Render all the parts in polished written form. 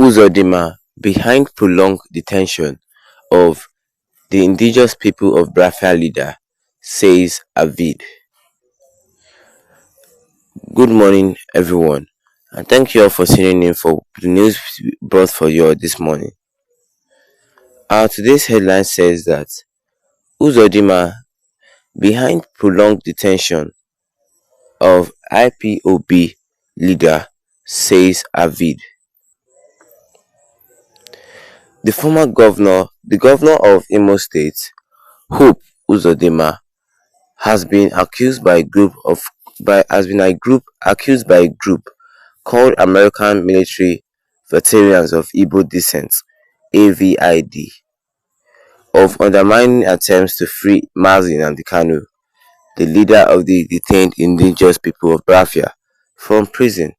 Uzodinma behind prolonged detention of the indigenous people of Biafra leader, says Avid. Good morning, everyone, and thank you all for tuning in for the news brought for you all this morning. Our today's headline says that Uzodinma behind prolonged detention of Ipob leader, says Avid. The governor of Imo State, Hope Uzodinma, has been accused by a group called American Military Veterans of Igbo Descent (AVID) of undermining attempts to free Mazi Nnamdi Kanu, the leader of the detained indigenous people of Biafra, from prison.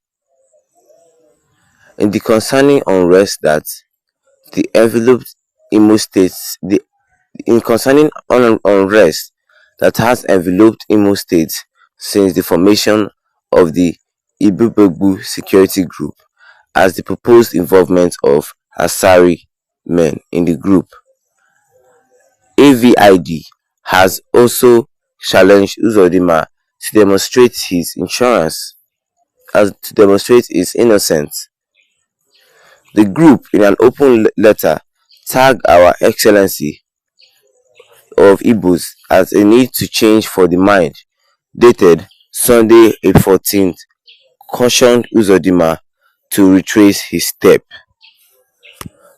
In the concerning unrest that the enveloped Imo State the in concerning unrest that has enveloped Imo State since the formation of the Ipob security group, as the proposed involvement of Asari men in the group. AVID has also challenged Uzodinma to demonstrate his innocence. The group, in an open letter, tagged Our Excellency of Igbos as a need to change for the mind, dated Sunday, April 14th, cautioned Uzodinma to retrace his step.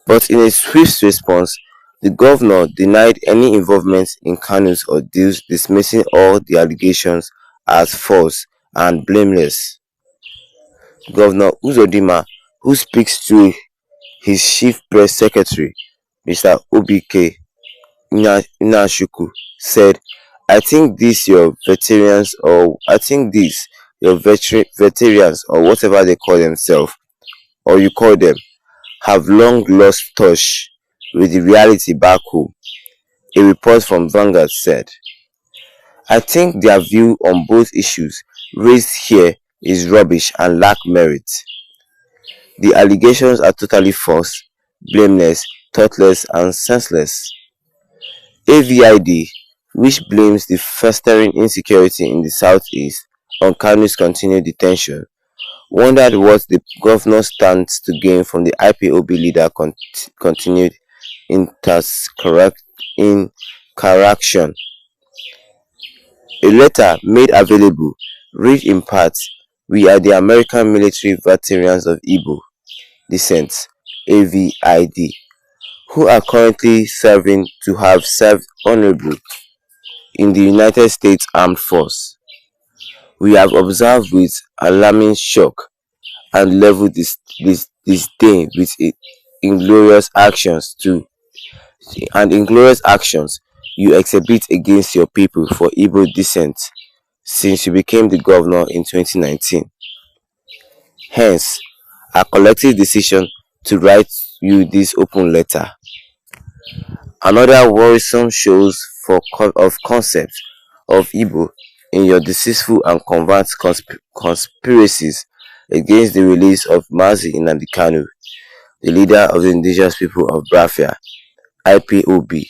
But in a swift response, the governor denied any involvement in Kanu's ordeals, dismissing all the allegations as false and blameless. Governor Uzodinma, who speaks through his chief press secretary, Mr. Obike Inashuku, said, I think these your veterans or whatever they call themselves or you call them have long lost touch with the reality back home, a report from Vanguard said. I think their view on both issues raised here is rubbish and lack merit. The allegations are totally false, blameless, thoughtless and senseless. AVID, which blames the festering insecurity in the southeast on Kanu's continued detention, wondered what the governor stands to gain from the Ipob leader continued interaction. A letter made available read in part, We are the American Military Veterans of Igbo Descent (AVID), who are currently serving to have served honorably in the United States Armed Force. We have observed with alarming shock and level disdain with inglorious actions you exhibit against your people for Igbo descent since you became the governor in 2019. Hence, our collective decision to write you this open letter. Another worrisome shows of concept of Igbo in your deceitful and covert conspiracies against the release of Mazi Nnamdi Kanu, the leader of the indigenous people of Biafra, Ipob,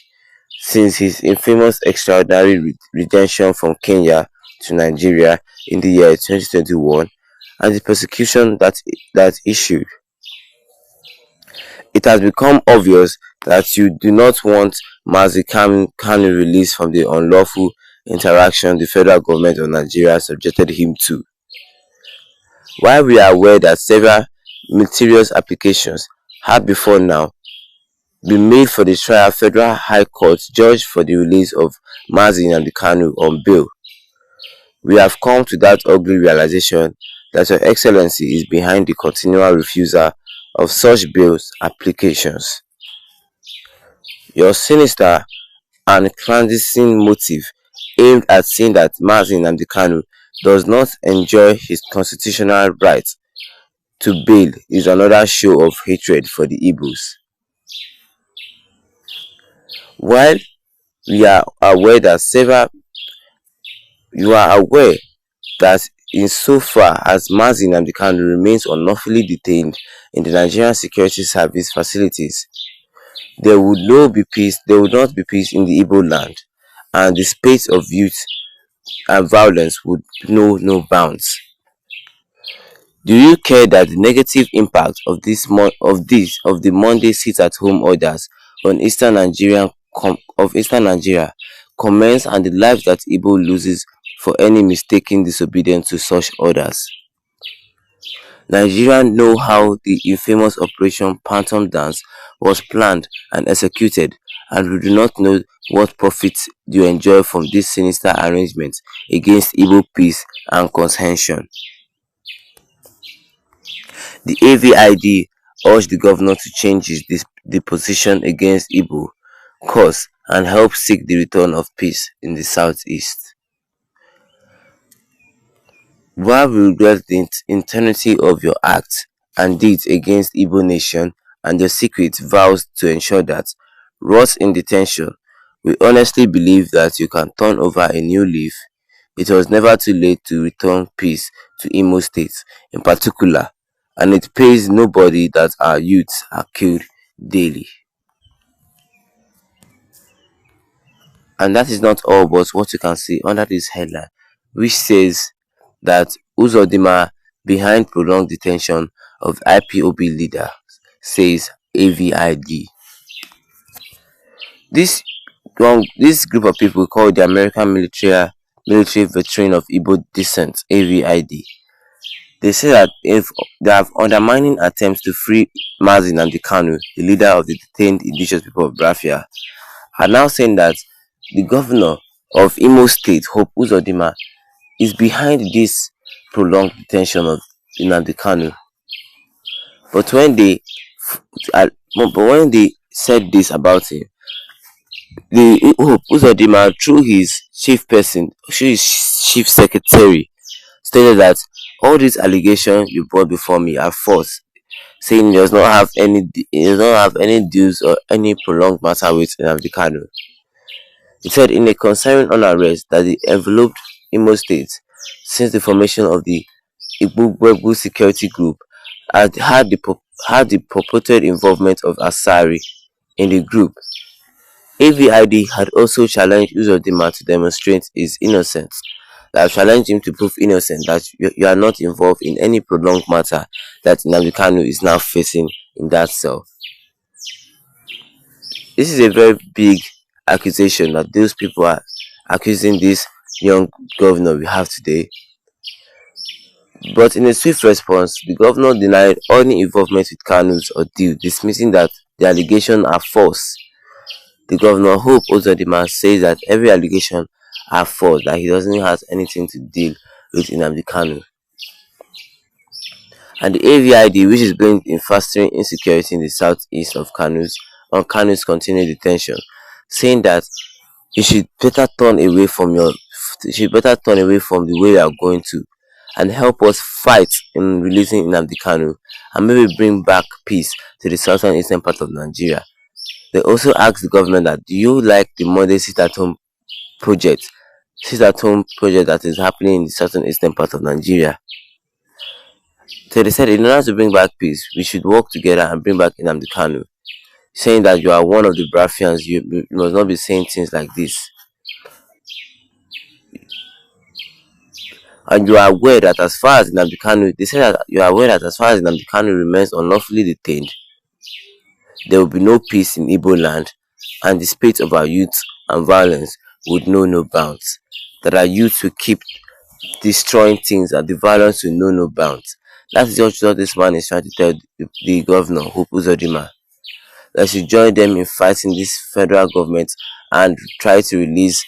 since his infamous extraordinary redemption from Kenya to Nigeria in the year 2021 and the persecution that issued. It has become obvious that you do not want Mazi Kanu released from the unlawful interaction the federal government of Nigeria subjected him to. While we are aware that several meritorious applications have before now been made for the trial Federal High Court judge for the release of Mazi Nnamdi Kanu on bail, we have come to that ugly realization that Your Excellency is behind the continual refusal of such bail applications. Your sinister and clandestine motive aimed at saying that Mazi Nnamdi Kanu does not enjoy his constitutional right to bail is another show of hatred for the Igbos. While you are aware that insofar as Mazi Nnamdi Kanu remains unlawfully detained in the Nigerian Security Service facilities, there would not be peace in the Igbo land, and the spate of youth and violence would know no bounds. Do you care that the negative impact of the Monday sit-at-home orders on Eastern Nigeria comments and the lives that Igbo loses for any mistaken disobedience to such orders? Nigerians know how the infamous Operation Phantom Dance was planned and executed, and we do not know what profits you enjoy from this sinister arrangement against Igbo peace and cohesion. The AVID urged the governor to change his position against Igbo cause and help seek the return of peace in the southeast. While we regret the integrity of your acts and deeds against Igbo nation and your secret vows to ensure that, wrought in detention, we honestly believe that you can turn over a new leaf. It was never too late to return peace to Imo State in particular, and it pays nobody that our youths are killed daily. And that is not all but what you can see under this headline, which says that Uzodinma behind prolonged detention of Ipob leader, says AVID. This group of people called the American military veteran of Igbo descent, AVID. They say that if they have undermining attempts to free Mazi Nnamdi Kanu, the leader of the detained indigenous people of Biafra, are now saying that the governor of Imo State, Hope Uzodinma, is behind this prolonged detention of Nnamdi Kanu. But when they said this about him, the Hope Uzodinma, through his chief secretary, stated that all these allegations you brought before me are false, saying he does not have any deals or any prolonged matter with Nnamdi Kanu. He said in a concerning unrest that the enveloped Imo State since the formation of the Igbo security group had the purported involvement of Asari in the group. AVID had also challenged Uzodinma to demonstrate his innocence. They have challenged him to prove innocent, that you are not involved in any prolonged matter that Nnamdi Kanu is now facing in that cell. This is a very big accusation that those people are accusing this young governor we have today. But in a swift response, the governor denied any involvement with Kanu's ordeal, dismissing that the allegations are false. The governor, Hope Uzodinma, says that every allegation are false, that he doesn't have anything to deal with Nnamdi Kanu. And the AVID, which is blamed in fostering insecurity in the southeast of Kanu's continued detention, saying that you should better turn away from the way you are going to, and help us fight in releasing Nnamdi Kanu and maybe bring back peace to the southern eastern part of Nigeria. They also asked the government that, do you like the Monday sit-at-home project that is happening in the southern eastern part of Nigeria? So they said in order to bring back peace, we should work together and bring back Nnamdi Kanu, saying that you are one of the Biafrans, you must not be saying things like this. And you are aware that as far as Nnamdi Kanu, they said that you are aware that as far as Nnamdi Kanu remains unlawfully detained, there will be no peace in Igbo land, and the spate of our youth and violence would know no bounds. That our youth will keep destroying things and the violence will know no bounds. That is just what this man is trying to tell the governor, Hope Uzodinma. That should join them in fighting this federal government and try to release